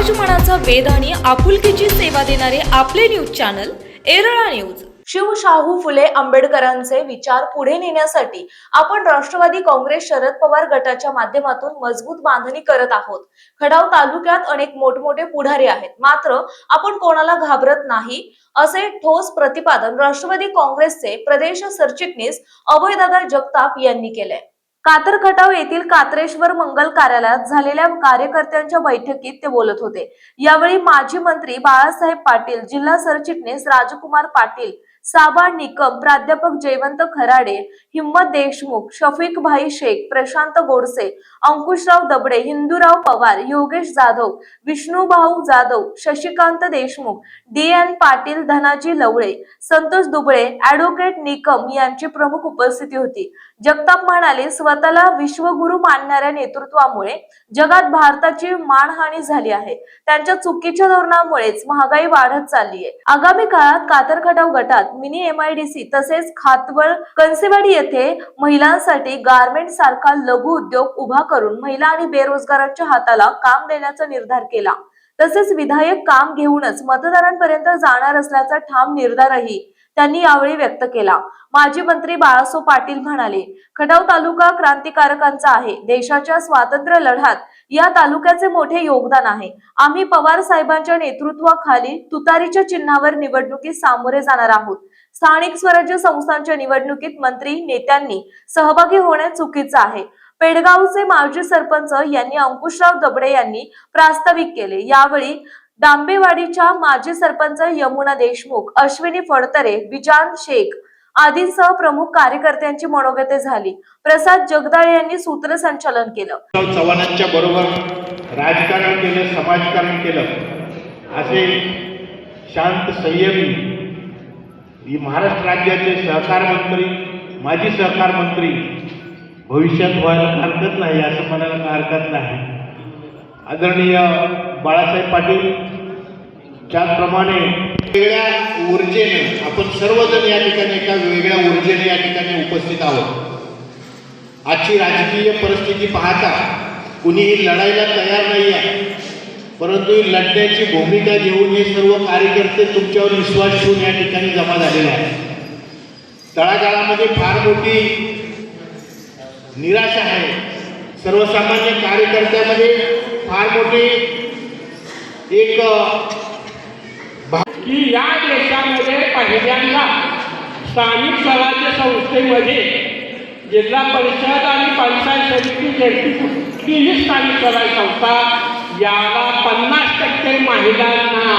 समाजमनाचा वेध आणि आपुलकीची सेवा देणारे आपले news channel Erala news. Shivshahu फुले आंबेडकरांचे विचार पुढे नेण्यासाठी आपण राष्ट्रवादी काँग्रेस शरद पवार गटाच्या माध्यमातून मजबूत बांधणी करत आहोत। खडाव तालुक्यात अनेक मोठमोठे पुढारी आहेत, मात्र आपण कोणाला घाबरत नाही, असे ठोस प्रतिपादन राष्ट्रवादी काँग्रेसचे प्रदेश सरचिटणीस अभयदादा जगताप यांनी केले। कातर खटाव येथील कात्रेश्वर मंगल कार्यालयात झालेल्या कार्यकर्त्यांच्या बैठकीत ते बोलत होते। यावेळी माजी मंत्री बाळासाहेब पाटील, जिल्हा सरचिटणीस राजकुमार पाटील, साबा निकम, प्राध्यापक जयवंत खराडे, हिम्मत देशमुख, शफीक भाई शेख, प्रशांत गोडसे, अंकुशराव दबडे, हिंदूराव पवार, योगेश जाधव, विष्णुभाऊ जाधव, शशिकांत देशमुख, डी.एन. पाटील, धनाजी लवळे, संतोष दुबळे, ॲडव्होकेट निकम यांची प्रमुख उपस्थिती होती। जगताप म्हणाले, स्वतःला विश्वगुरु मानणाऱ्या नेतृत्वामुळे जगात भारताची मानहानी झाली आहे। त्यांच्या चुकीच्या धोरणामुळेच महागाई वाढत चालली आहे। आगामी काळात कातर खटाव गटात मिनी MIDC तसेच खातवळ कणसेवाडी येथे महिलांसाठी गारमेंट सारखा लघु उद्योग उभा करून महिला आणि बेरोजगारांच्या हाताला काम देण्याचा निर्धार केला। तसेच विधायक काम घेऊनच मतदारांपर्यंत जाणार असल्याचा ठाम निर्धारही त्यांनी यावेळी व्यक्त केला। माजी मंत्री बाळासाहेब पाटील म्हणाले, खटाव तालुका क्रांतिकारकांचा आहे। देशाच्या स्वातंत्र्य लढ्यात या तालुक्याचे मोठे योगदान आहे। आम्ही पवार साहेबांच्या नेतृत्वाखाली तुतारीच्या चिन्हावर निवडणुकीत सामोरे जाणार आहोत। स्थानिक स्वराज्य संस्थांच्या निवडणुकीत मंत्री नेत्यांनी सहभागी होणे चुकीचे आहे। पेडगावचे माजी सरपंच यांनी अंकुशराव दबडे यांनी प्रास्ताविक केले। यावेळी डांबेवाडीच्या माजी सरपंच यमुना देशमुख, अश्विनी फडतरे, विजान शेख आदींसह प्रमुख कार्यकर्त्यांची मनोगते झाली। प्रसाद जगदाळे यांनी सूत्रसंचालन केलं। चव्हाणांच्या बरोबर राजकारण केलं, समाजकारण केलं, असे शांत संयमी महाराष्ट्र राज्याचे सहकार मंत्री, माजी सहकार मंत्री भविष्यात व्हायला हरकत नाही, असं म्हणायला हरकत नाही। आदरणीय बाळासाहेब पाटील ज्याप्रमाणे वेगळ्या ऊर्जेने आपण सर्वजण या ठिकाणी एका वेगळ्या ऊर्जेने या ठिकाणी उपस्थित आहोत। आजची राजकीय परिस्थिती पाहता कुणीही लढायला तयार नाही आहे, परंतु लढण्याची भूमिका घेऊन हे सर्व कार्यकर्ते तुमच्यावर विश्वास ठेवून या ठिकाणी जमा झालेले आहेत। तळागाळामध्ये फार मोठी निराशा आहे। सर्वसामान्य कार्यकर्त्यामध्ये फार मोठी एक की या देशामध्ये पहिल्यांदा स्थानिक स्वराज्य संस्थेमध्ये जिल्हा परिषद आणि पंचायत समिती जैसी कुठलीही स्थानिक स्वराज्य संस्था याला 50% महिलांना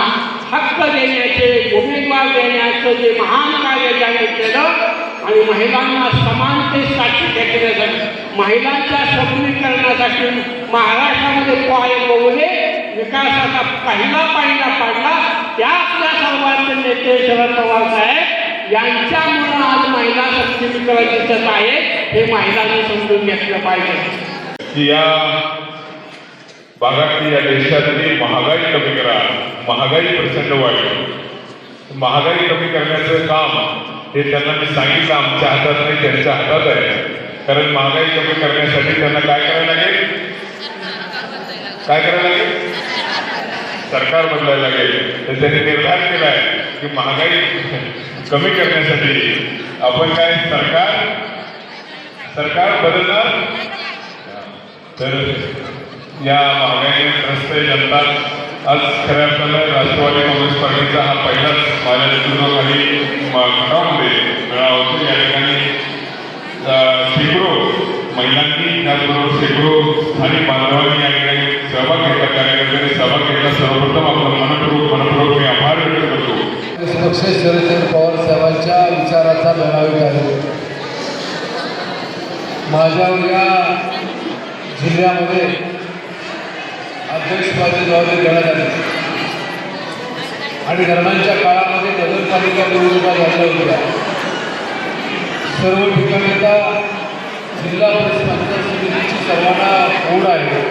हक्क देण्याचे, उमेदवार देण्याचं जे महान कार्य ज्याने केलं आणि महिलांना समानतेसाठी घेतल्यासाठी, महिलांच्या सबलीकरणासाठी महाराष्ट्रामध्ये पायले विकासाचा पहिला पायंडा पाडला। त्याच या सर्वांचे नेते शरद पवार साहेब यांच्यामुळे आज महिला सक्षमीकरण दिसत आहे, हे महिलांनी समजून घेतलं पाहिजे। या भागातली, या देशातली महागाई कमी करा, महागाई प्रचंड वाढली। महागाई कमी करण्याचं काम हे त्यांना मी सांगितलं आमच्या हातात नाही, त्यांच्या हातात आहे। कारण महागाई कमी करण्यासाठी त्यांना काय करायला लागेल, काय करायला लागेल, सरकार बदलायला लागेल। तर त्यांनी निर्धार केला आहे की महागाई कमी करण्यासाठी आपण काय सरकार बदलणार। तर या महागाईने त्रस्त जनता आज खऱ्या अर्थानं राष्ट्रवादी काँग्रेस पार्टीचा हा पहिलाच माझ्या नेतृत्वाखाली खटावमध्ये मेळावा होतो। या ठिकाणी शेकडो महिलांनी, त्याचबरोबर शेकडो स्थानिक बांधवांनी या ठिकाणी सहभाग घेतला, कार्यकर्त्यांनी सहभाग घेतला। सर्वप्रथम आपण मनपूर्वक मी आभार व्यक्त करतो। पक्ष शरद पवार साहेबांच्या विचाराचा मेळावा आहे। माझ्यावर या जिल्ह्यामध्ये अध्यक्षपदी जबाबदारी देण्यात आली आणि दरम्यानच्या काळामध्ये नगरपालिका निवडणुका झाल्या होत्या। सर्व ठिकाणी आता जिल्हा परिषद पंचायत समितीची सर्वांना ओढ आहे।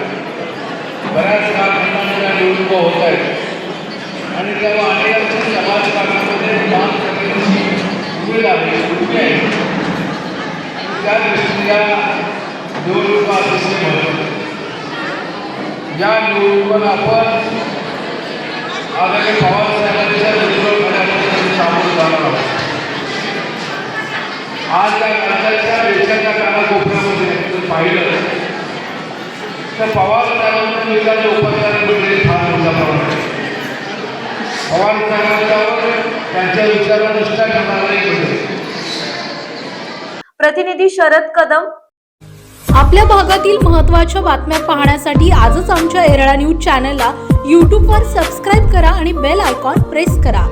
बऱ्याच काळापासून निवडणुका होत आहेत आणि तेव्हा अनेकांच्या समाजकारणामध्ये काम करण्याची वेळ आहे। त्या दृष्टीने या निवडणुका अतिशय महत्त्वाच्या। या निवडणुकांना आपण आदरणीय पवार साहेबांच्या नेतृत्वाखाली आपण सामोरं जाणार आहोत. आज या राज्याच्या देशाच्या कानाकोपऱ्यामध्ये जर पाहिलं तर पवार साहेबांच्या विचाराचे उपचार म्हणजे फार मोठा प्रमाण आहे. पवार साहेबांच्यावर त्यांच्या विचारावर निष्ठा ठेवणारा एक म्हणजे प्रतिनिधी शरद कदम. आपल्या भागातील महत्त्वाच्या बातम्या पाहण्यासाठी आजच आमच्या एरळा न्यूज चॅनलला यूट्यूबवर सबस्क्राईब करा आणि बेल आयकॉन प्रेस करा.